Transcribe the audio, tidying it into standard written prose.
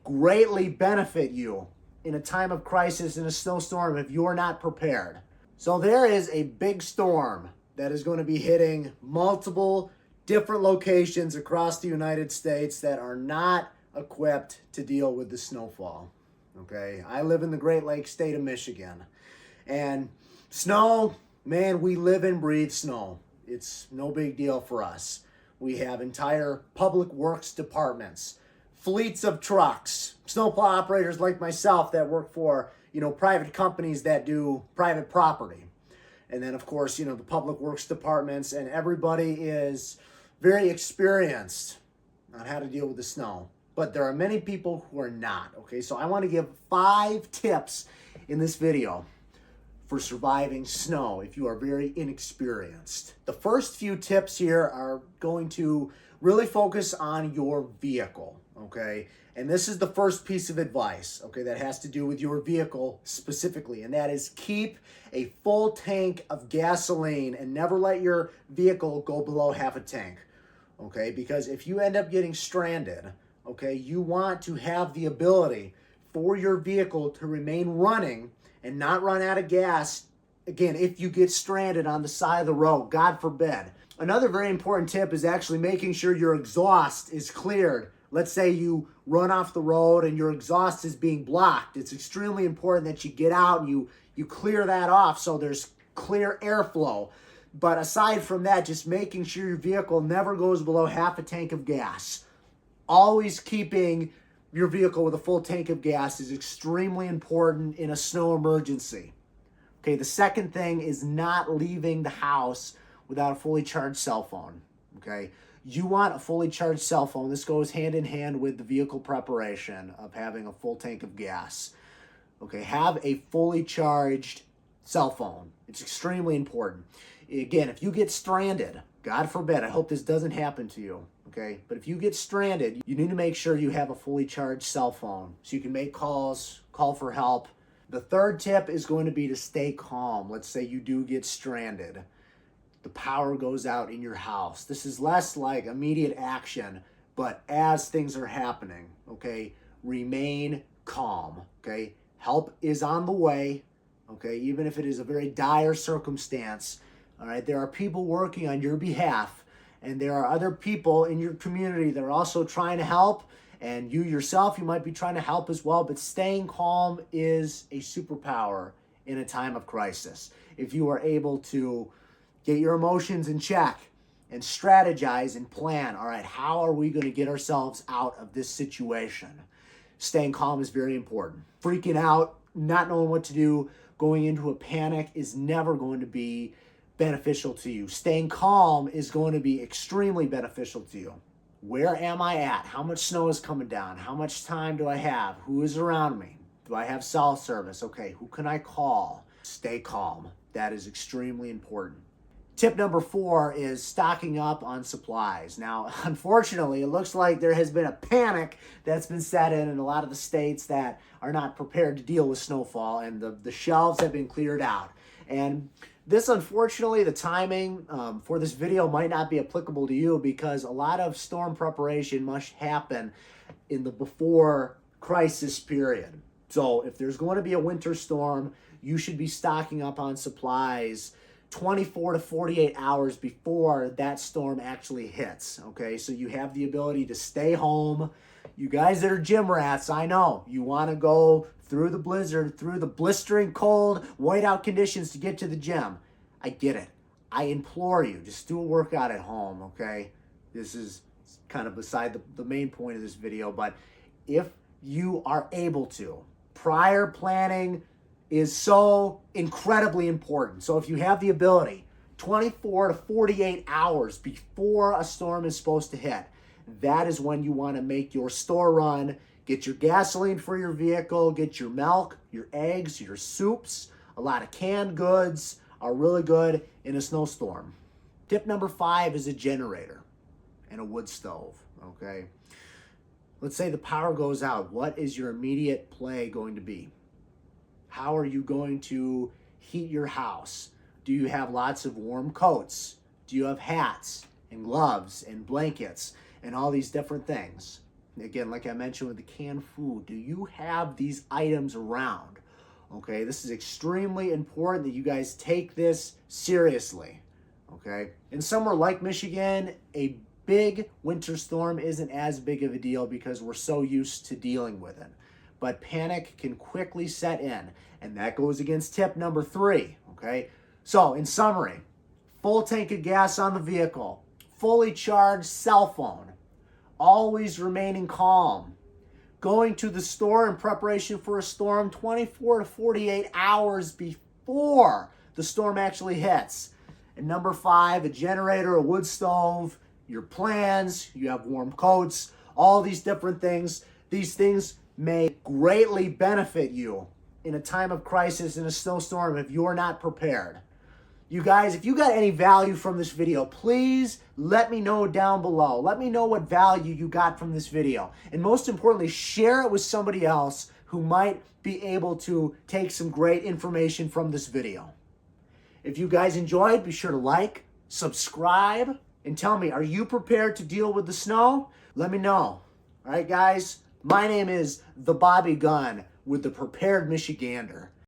greatly benefit you in a time of crisis in a snowstorm if you're not prepared. So there is a big storm that is going to be hitting multiple different locations across the United States that are not equipped to deal with the snowfall. Okay, I live in the Great Lakes state of Michigan, and snow, man, we live and breathe snow. It's no big deal for us. We have entire public works departments, fleets of trucks, snowplow operators like myself that work for, private companies that do private property. And then, of course, the public works departments, and everybody is very experienced on how to deal with the snow. But there are many people who are not, okay? So I want to give 5 tips in this video for surviving snow if you are very inexperienced. The first few tips here are going to really focus on your vehicle, okay? And this is the first piece of advice, okay, that has to do with your vehicle specifically, and that is keep a full tank of gasoline and never let your vehicle go below half a tank, okay? Because if you end up getting stranded, okay, you want to have the ability for your vehicle to remain running and not run out of gas, again, if you get stranded on the side of the road, God forbid. Another very important tip is actually making sure your exhaust is cleared. Let's say you run off the road and your exhaust is being blocked. It's extremely important that you get out and you clear that off so there's clear airflow. But aside from that, just making sure your vehicle never goes below half a tank of gas. Always keeping your vehicle with a full tank of gas is extremely important in a snow emergency. Okay, the second thing is not leaving the house without a fully charged cell phone. Okay, you want a fully charged cell phone. This goes hand in hand with the vehicle preparation of having a full tank of gas. Okay, have a fully charged cell phone. It's extremely important. Again, if you get stranded, God forbid, I hope this doesn't happen to you, okay? But if you get stranded, you need to make sure you have a fully charged cell phone so you can make calls, call for help. The third tip is going to be to stay calm. Let's say you do get stranded. The power goes out in your house. This is less like immediate action, but as things are happening, okay, remain calm, okay? Help is on the way, okay, even if it is a very dire circumstance. All right, there are people working on your behalf, and there are other people in your community that are also trying to help, and you yourself, you might be trying to help as well, but staying calm is a superpower in a time of crisis. If you are able to get your emotions in check and strategize and plan, all right, how are we going to get ourselves out of this situation? Staying calm is very important. Freaking out, not knowing what to do, going into a panic is never going to be beneficial to you. Staying calm is going to be extremely beneficial to you. Where am I at? How much snow is coming down? How much time do I have? Who is around me? Do I have cell service? Okay, who can I call? Stay calm. That is extremely important. Tip number 4 is stocking up on supplies. Now, unfortunately, it looks like there has been a panic that's been set in a lot of the states that are not prepared to deal with snowfall, and the shelves have been cleared out. And this, unfortunately, the timing for this video might not be applicable to you because a lot of storm preparation must happen in the before crisis period. So if there's going to be a winter storm, you should be stocking up on supplies 24 to 48 hours before that storm actually hits, okay? So you have the ability to stay home. You guys that are gym rats, I know, you want to go through the blizzard, through the blistering cold, whiteout conditions to get to the gym. I get it. I implore you, just do a workout at home, okay? This is kind of beside the main point of this video, but if you are able to, prior planning is so incredibly important. So if you have the ability, 24 to 48 hours before a storm is supposed to hit, that is when you want to make your store run, get your gasoline for your vehicle, get your milk, your eggs, your soups. A lot of canned goods are really good in a snowstorm. Tip number 5 is a generator and a wood stove, okay? Let's say the power goes out. What is your immediate play going to be? How are you going to heat your house? Do you have lots of warm coats? Do you have hats and gloves and blankets and all these different things? Again, like I mentioned with the canned food, do you have these items around? Okay, this is extremely important that you guys take this seriously. Okay, in somewhere like Michigan, a big winter storm isn't as big of a deal because we're so used to dealing with it. But panic can quickly set in, and that goes against tip number 3. Okay, so in summary, full tank of gas on the vehicle, fully charged cell phone, always remaining calm, going to the store in preparation for a storm 24 to 48 hours before the storm actually hits. And number 5, a generator, a wood stove, your plans, you have warm coats, all these different things. These things may greatly benefit you in a time of crisis in a snowstorm if you're not prepared. You guys, if you got any value from this video, please let me know down below. Let me know what value you got from this video. And most importantly, share it with somebody else who might be able to take some great information from this video. If you guys enjoyed, be sure to like, subscribe, and tell me, are you prepared to deal with the snow? Let me know. All right, guys, my name is the Bobby Gunn with the Prepared Michigander.